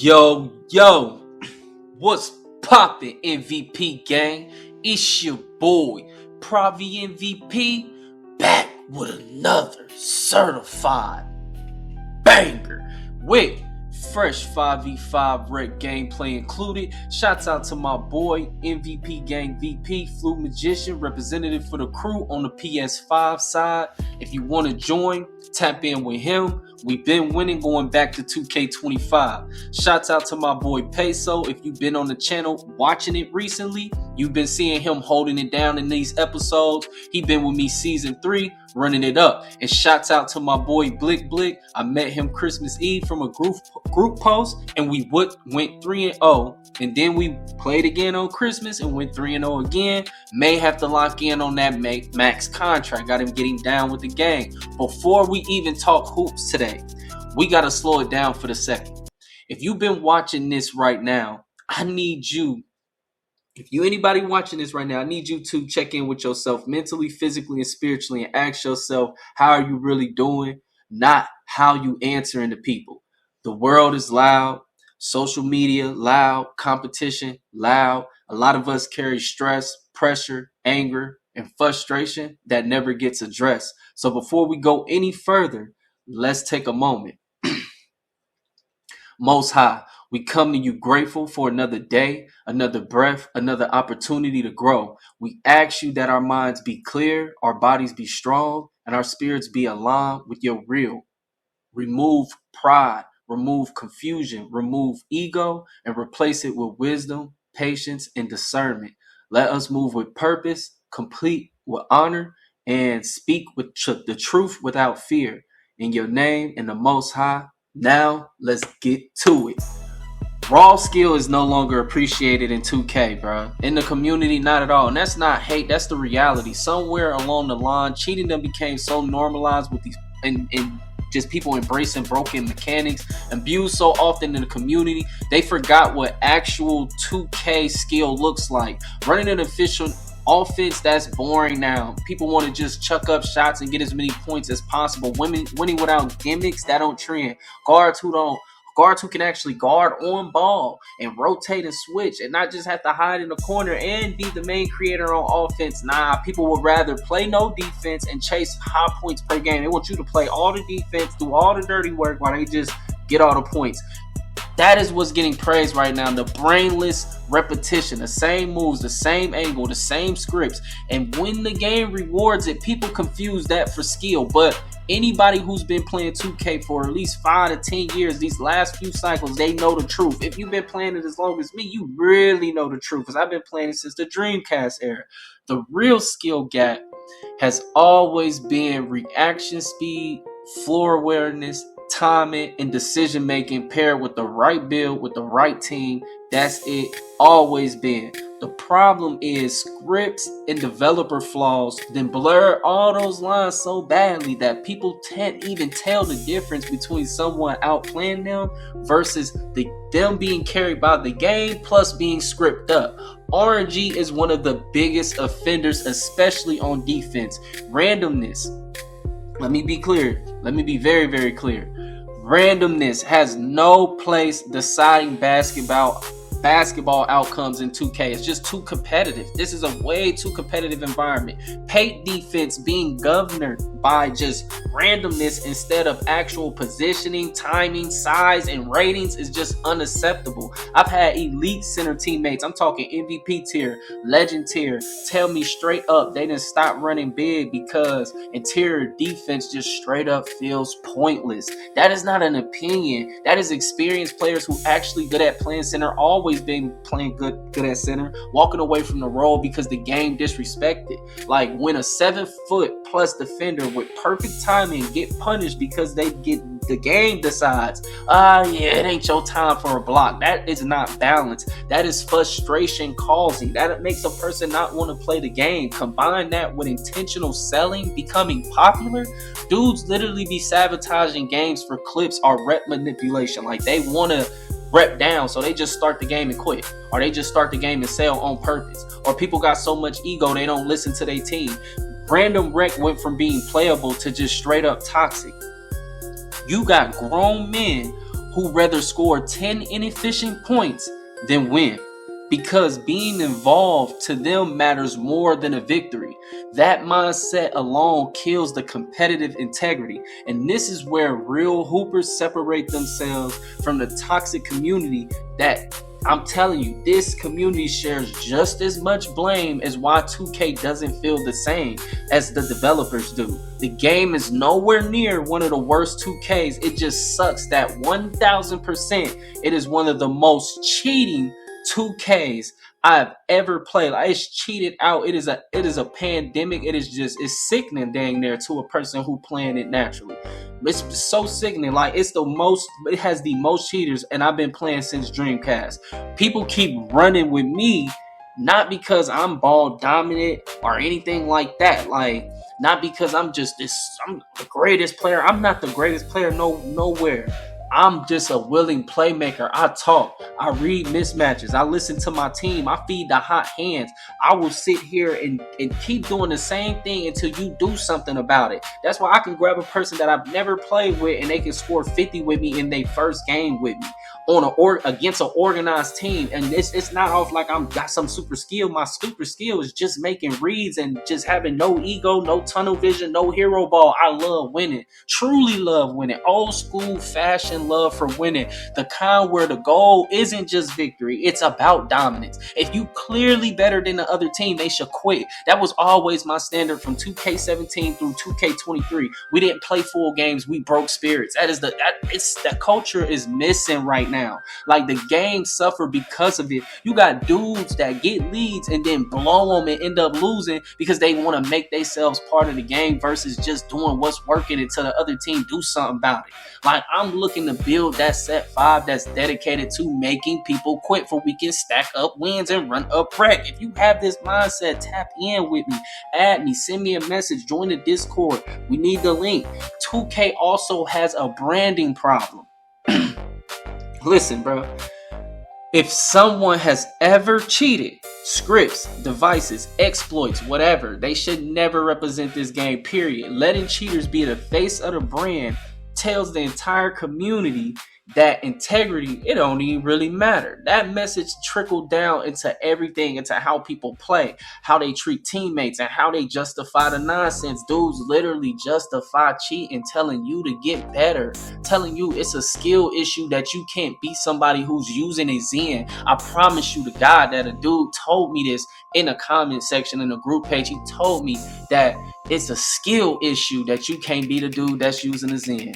Yo, what's poppin', MVP gang? It's your boy, Pravi MVP, back with another certified banger with fresh 5v5 rec gameplay included. Shouts out to my boy, MVP Gang VP, Flu Magician, representative for the crew on the PS5 side. If you want to join, tap in with him. We've been winning going back to 2K25. Shouts out to my boy Peso. If you've been on the channel watching it recently, you've been seeing him holding it down in these episodes. He been with me season 3, running it up. And shouts out to my boy Blick. I met him Christmas Eve from a group post, and we went 3-0. And then we played again on Christmas and went 3-0 again. May have to lock in on that max contract. Got him getting down with the game. Before we even talk hoops today, we got to slow it down for the second. If you've been watching this right now, I need you. If you anybody watching this right now, I need you to check in with yourself mentally, physically, and spiritually, and ask yourself, how are you really doing? Not how you answering to people. The world is loud. Social media, loud. Competition, loud. A lot of us carry stress, pressure, anger, and frustration that never gets addressed. So before we go any further, let's take a moment. Most High, we come to you grateful for another day, another breath, another opportunity to grow. We ask you that our minds be clear, our bodies be strong, and our spirits be aligned with your real. Remove pride, remove confusion, remove ego, and replace it with wisdom, patience, and discernment. Let us move with purpose, complete with honor, and speak with the truth without fear. In your name, in the Most High. Now, let's get to it. Raw skill is no longer appreciated in 2K, bro. In the community, not at all. And that's not hate, that's the reality. Somewhere along the line, cheating them became so normalized with these and just people embracing broken mechanics, abused so often in the community, they forgot what actual 2K skill looks like. Running an official offense, that's boring now. People want to just chuck up shots and get as many points as possible. Winning without gimmicks, that don't trend. Guards who can actually guard on ball and rotate and switch and not just have to hide in the corner and be the main creator on offense. Nah, people would rather play no defense and chase high points per game. They want you to play all the defense, do all the dirty work while they just get all the points. That is what's getting praised right now. The brainless repetition, the same moves, the same angle, the same scripts. And when the game rewards it, people confuse that for skill. But anybody who's been playing 2K for at least 5 to 10 years, these last few cycles, they know the truth. If you've been playing it as long as me, you really know the truth. Because I've been playing it since the Dreamcast era. The real skill gap has always been reaction speed, floor awareness, timing, and decision making paired with the right build, with the right team. That's it. Always been. The problem is scripts and developer flaws then blur all those lines so badly that people can't even tell the difference between someone outplaying them versus them being carried by the game plus being scripted up. RNG is one of the biggest offenders, especially on defense. Randomness. Let me be clear. Let me be very, very clear. Randomness has no place deciding basketball outcomes in 2K. It's just too competitive. This is a way too competitive environment. Paint defense being governed by just randomness instead of actual positioning, timing, size, and ratings is just unacceptable. I've had elite center teammates, I'm talking MVP tier, legend tier, tell me straight up they didn't stop running big because interior defense just straight up feels pointless. That is not an opinion. That is experienced players who actually good at playing center, always been playing good at center, walking away from the role because the game disrespected. Like when a 7-foot+ defender with perfect timing get punished because the game decides, it ain't your time for a block. That is not balance. That is frustration causing. That makes a person not want to play the game. Combine that with intentional selling, becoming popular. Dudes literally be sabotaging games for clips or rep manipulation. Like they want to rep down, so they just start the game and quit, or they just start the game and sell on purpose, or people got so much ego they don't listen to their team. Random rec went from being playable to just straight up toxic. You got grown men who rather score 10 inefficient points than win, because being involved to them matters more than a victory. That mindset alone kills the competitive integrity, and this is where real hoopers separate themselves from the toxic community that, I'm telling you, this community shares just as much blame as why 2K doesn't feel the same as the developers do. The game is nowhere near one of the worst 2Ks. It just sucks that 1000% it is one of the most cheating 2Ks I've ever played. Like, it's cheated out. It is a pandemic. It's sickening dang near to a person who playing it naturally. It's so sickening. Like, it has the most cheaters, and I've been playing since Dreamcast. People keep running with me, not because I'm ball dominant or anything like that. Like, not because I'm the greatest player. I'm not the greatest player nowhere. I'm just a willing playmaker. I talk. I read mismatches. I listen to my team. I feed the hot hands. I will sit here and keep doing the same thing until you do something about it. That's why I can grab a person that I've never played with and they can score 50 with me in their first game with me against an organized team. And it's not off like I'm got some super skill. My super skill is just making reads and just having no ego, no tunnel vision, no hero ball. I love winning. Truly love winning. Old school fashion love for winning. The kind where the goal isn't just victory. It's about dominance. If you clearly better than the other team, they should quit. That was always my standard from 2K17 through 2K23. We didn't play full games. We broke spirits. That culture is missing right now. Like, the game suffer because of it. You got dudes that get leads and then blow them and end up losing because they want to make themselves part of the game versus just doing what's working until the other team do something about it. Like, I'm looking to build that set 5 that's dedicated to making people quit so we can stack up wins and run up rec. If you have this mindset, tap in with me, add me, send me a message, join the Discord. We need the link. 2K also has a branding problem. Listen, bro. If someone has ever cheated, scripts, devices, exploits, whatever, they should never represent this game, period. Letting cheaters be the face of the brand tells the entire community that integrity, it don't even really matter. That message trickled down into everything, into how people play, how they treat teammates, and how they justify the nonsense. Dudes literally justify cheating, telling you to get better, telling you it's a skill issue that you can't beat somebody who's using a Zen. I promise you to God that a dude told me this in a comment section in a group page. He told me that it's a skill issue that you can't beat a dude that's using a Zen.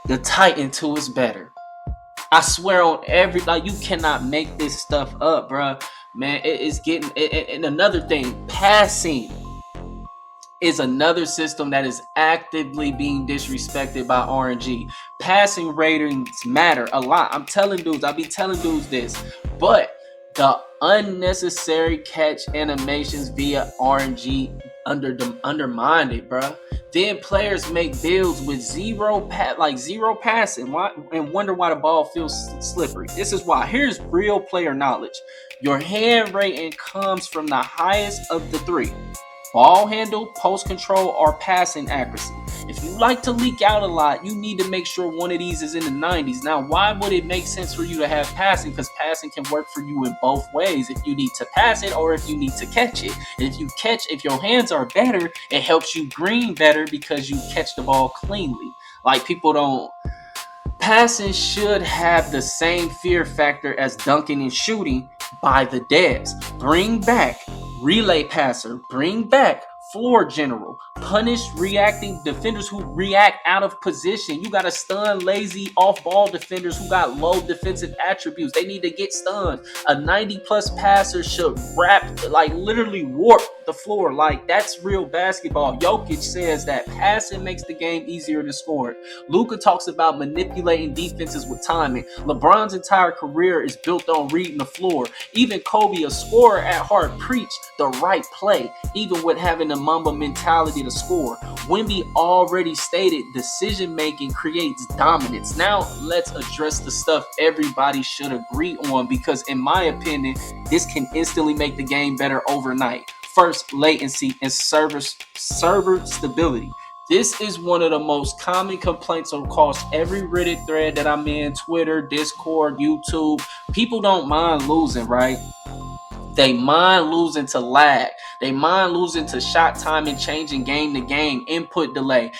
The Titan 2 is better. I swear on like, you cannot make this stuff up, bro. Man, it's getting. And another thing, passing is another system that is actively being disrespected by RNG. Passing ratings matter a lot. I be telling dudes this, but the unnecessary catch animations via RNG undermined it, bro. Then players make builds with zero passing, and wonder why the ball feels slippery. This is why. Here's real player knowledge. Your hand rating comes from the highest of the three: ball handle, post control, or passing accuracy. If you like to leak out a lot, you need to make sure one of these is in the 90s. Now, why would it make sense for you to have passing? Because passing can work for you in both ways. If you need to pass it or if you need to catch it. And if your hands are better, it helps you green better because you catch the ball cleanly. Like, people don't. Passing should have the same fear factor as dunking and shooting by the devs. Bring back relay passer. Bring back floor general. Punish reacting defenders who react out of position. You got to stun lazy off-ball defenders who got low defensive attributes. They need to get stunned. A 90-plus passer should literally warp the floor. Like, that's real basketball. Jokic says that passing makes the game easier to score. Luka talks about manipulating defenses with timing. LeBron's entire career is built on reading the floor. Even Kobe, a scorer at heart, preached the right play, even with having the Mamba mentality to score. Wemby already stated decision-making creates dominance. Now, let's address the stuff everybody should agree on, because in my opinion, this can instantly make the game better overnight. First, latency and server stability. This is one of the most common complaints across every Reddit thread that I'm in, Twitter, Discord, YouTube. People don't mind losing, right? They mind losing to lag. They mind losing to shot timing, changing game to game, input delay,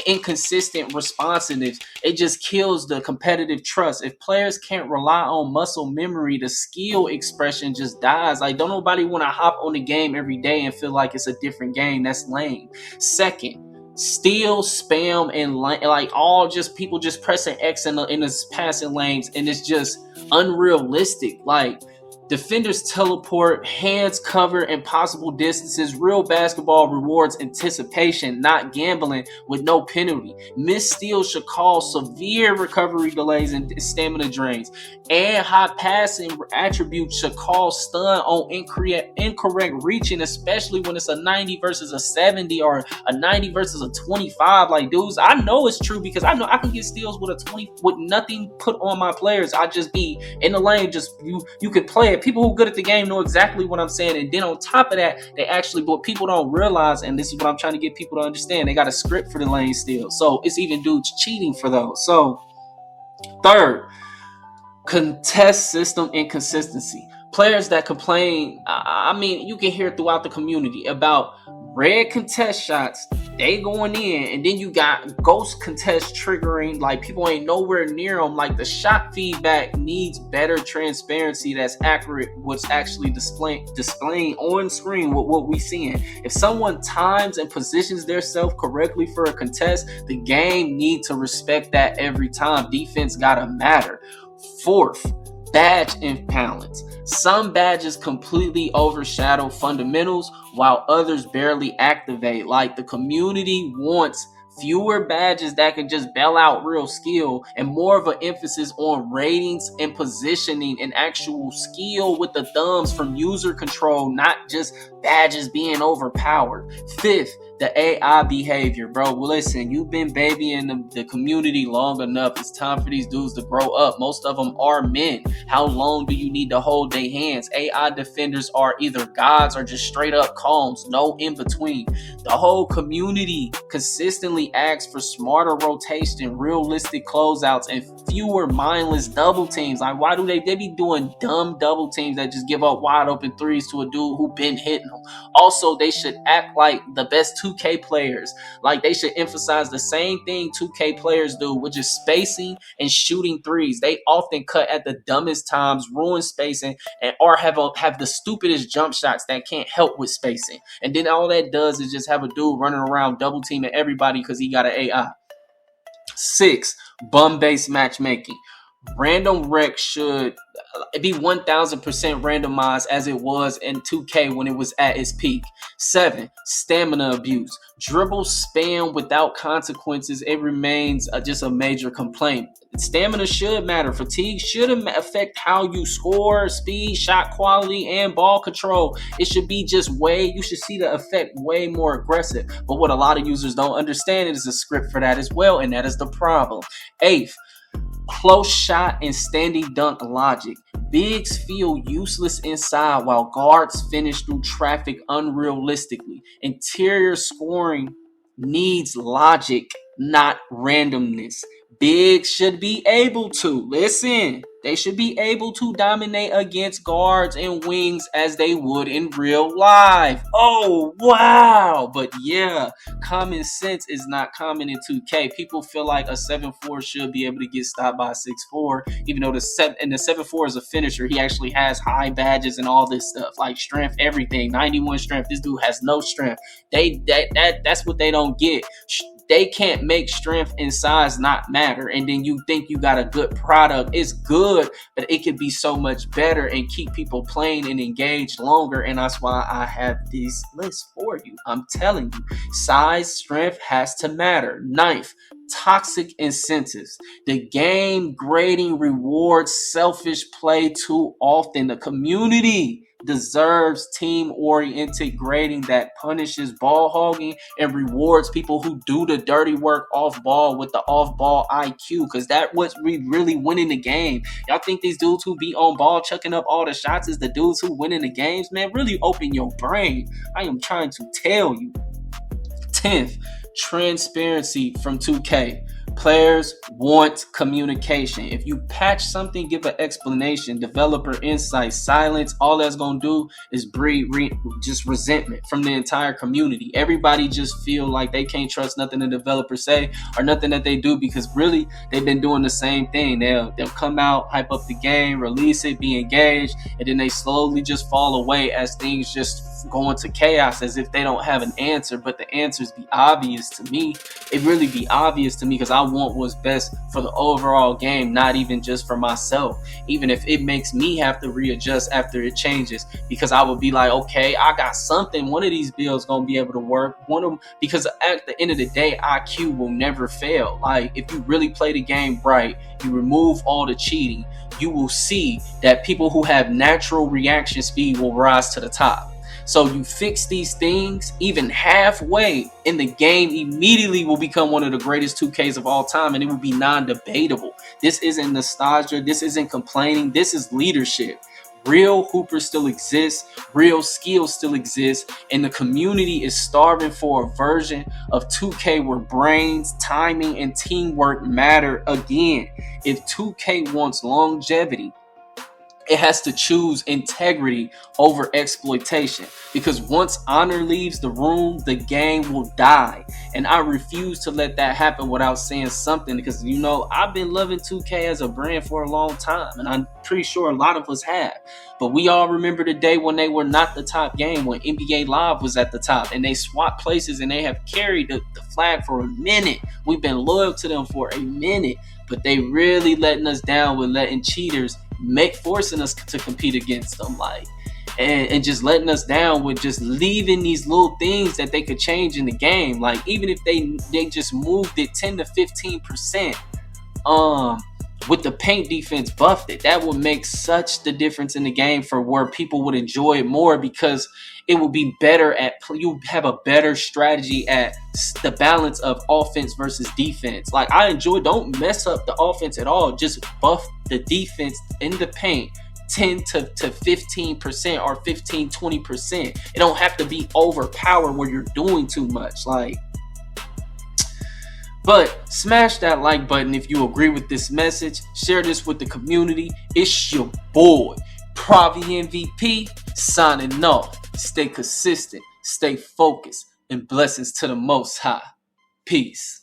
inconsistent responsiveness. It just kills the competitive trust. If players can't rely on muscle memory, the skill expression just dies. Like, don't nobody want to hop on the game every day and feel like it's a different game. That's lame. Second, steal, spam, and like all just people just pressing X in the passing lanes, and it's just unrealistic. Like, defenders teleport, hands cover impossible distances. Real basketball rewards anticipation, not gambling with no penalty. Missed steals should cause severe recovery delays and stamina drains. And high passing attributes should cause stun on incorrect reaching, especially when it's a 90 versus a 70 or a 90 versus a 25. Like, dudes, I know it's true because I know I can get steals with a 20 with nothing put on my players. I just be in the lane, just you could play it. People who are good at the game know exactly what I'm saying. And then on top of that, they actually, what people don't realize, and this is what I'm trying to get people to understand, they got a script for the lane steal. So it's even dudes cheating for those. So third, contest system inconsistency. Players that complain, I mean, you can hear throughout the community about red contest shots, they going in, and then you got ghost contest triggering, like people ain't nowhere near them. Like, the shot feedback needs better transparency that's accurate, what's actually displaying on screen with what we seeing. If someone times and positions themselves correctly for a contest, the game need to respect that every time. Defense gotta matter. Fourth, badge imbalance. Some badges completely overshadow fundamentals while others barely activate. Like, the community wants fewer badges that can just bail out real skill and more of an emphasis on ratings and positioning and actual skill with the thumbs from user control, not just badges being overpowered. Fifth, the AI behavior, bro. Well, listen, you've been babying the community long enough. It's time for these dudes to grow up. Most of them are men. How long do you need to hold their hands? AI defenders are either gods or just straight up calms, no in between. The whole community consistently asks for smarter rotation, realistic closeouts, and fewer mindless double teams. Like, why do they be doing dumb double teams that just give up wide open threes to a dude who been hitting them? Also, they should act like the best 2K players. Like, they should emphasize the same thing 2K players do, which is spacing and shooting threes. They often cut at the dumbest times, ruin spacing, and or have the stupidest jump shots that can't help with spacing. And then all that does is just have a dude running around double teaming everybody because he got an AI. 6, bum-based matchmaking. Random rec should be 1000% randomized as it was in 2K when it was at its peak. 7, stamina abuse. Dribble spam without consequences. It remains just a major complaint. Stamina should matter. Fatigue should affect how you score, speed, shot quality, and ball control. It should be just you should see the effect way more aggressive. But what a lot of users don't understand is a script for that as well, and that is the problem. 8th, close shot and standing dunk logic. Bigs feel useless inside while guards finish through traffic unrealistically. Interior scoring needs logic, not randomness. Bigs should be able to, they should be able to dominate against guards and wings as they would in real life. Oh, wow. But yeah, common sense is not common in 2K. People feel like a 7'4" should be able to get stopped by a 6'4", even though the 7'4" is a finisher. He actually has high badges and all this stuff, like strength, everything, 91 strength. This dude has no strength. That's what they don't get. They can't make strength and size not matter, and then you think you got a good product. It's good, but it could be so much better and keep people playing and engaged longer, and that's why I have these lists for you. I'm telling you, size, strength has to matter. 9th, toxic incentives. The game grading rewards selfish play too often. The community deserves team-oriented grading that punishes ball hogging and rewards people who do the dirty work off ball with the off-ball IQ, because that's what's really winning the game. Y'all think these dudes who be on ball chucking up all the shots is the dudes who win in the games? Man, really open your brain. I am trying to tell you. 10th, transparency from 2K. Players want communication. If you patch something, give an explanation, developer insight. Silence, all that's going to do is breed just resentment from the entire community. Everybody just feel like they can't trust nothing the developers say or nothing that they do, because really they've been doing the same thing. They'll come out, hype up the game, release it, be engaged, and then they slowly just fall away as things just go into chaos, as if they don't have an answer. But the answers be obvious to me. It really be obvious to me, because I want what's best for the overall game, not even just for myself. Even if it makes me have to readjust after it changes, because I would be like, okay, I got something. One of these builds gonna be able to work. One of them, because at the end of the day, IQ will never fail. Like, if you really play the game right, you remove all the cheating, you will see that people who have natural reaction speed will rise to the top. So you fix these things even halfway in the game, immediately will become one of the greatest 2Ks of all time, and it will be non-debatable. This isn't nostalgia. This isn't complaining. This is leadership. Real hoopers still exist. Real skills still exist. And the community is starving for a version of 2K where brains, timing, and teamwork matter again. If 2K wants longevity, it has to choose integrity over exploitation, because once honor leaves the room, the game will die. And I refuse to let that happen without saying something, because, you know, I've been loving 2K as a brand for a long time, and I'm pretty sure a lot of us have. But we all remember the day when they were not the top game, when NBA Live was at the top, and they swapped places, and they have carried the flag for a minute. We've been loyal to them for a minute, but they really letting us down with letting cheaters forcing us to compete against them, like, and just letting us down with just leaving these little things that they could change in the game. Like, even if they just moved it 10 to 15%, with the paint defense buffed it, that would make such the difference in the game for where people would enjoy it more, because it will be better at, you have a better strategy at the balance of offense versus defense. Like, I enjoy, don't mess up the offense at all, just buff the defense in the paint 10 to 15% or 15-20%. It don't have to be overpowered where you're doing too much. Like, but smash that like button if you agree with this message. Share this with the community. It's your boy, Pravi MVP, signing off. Stay consistent, stay focused, and blessings to the Most High. Peace.